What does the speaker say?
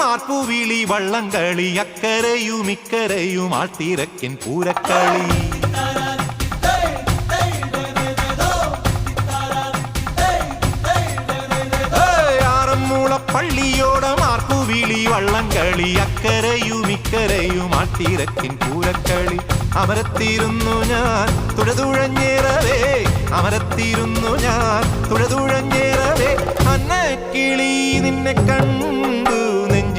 ആർപ്പുവിളി വള്ളംകളി അക്കരയും ഇക്കരയും ആൾത്തിരക്കിൻ പൂരക്കളി പള്ളിയോടം ആർപ്പുവിളി വള്ളംകളി അക്കരയും ഇക്കരയും ആൾത്തിരക്കിൻ പൂരക്കളി അമരത്തിരുന്നു ഞാൻ തുഴതുഴഞ്ഞേറവേ അമരത്തിരുന്നു ഞാൻ തുഴതുഴഞ്ഞേറവേ അന്നക്കിളി നിന്നെ കണ്ടു നെഞ്ച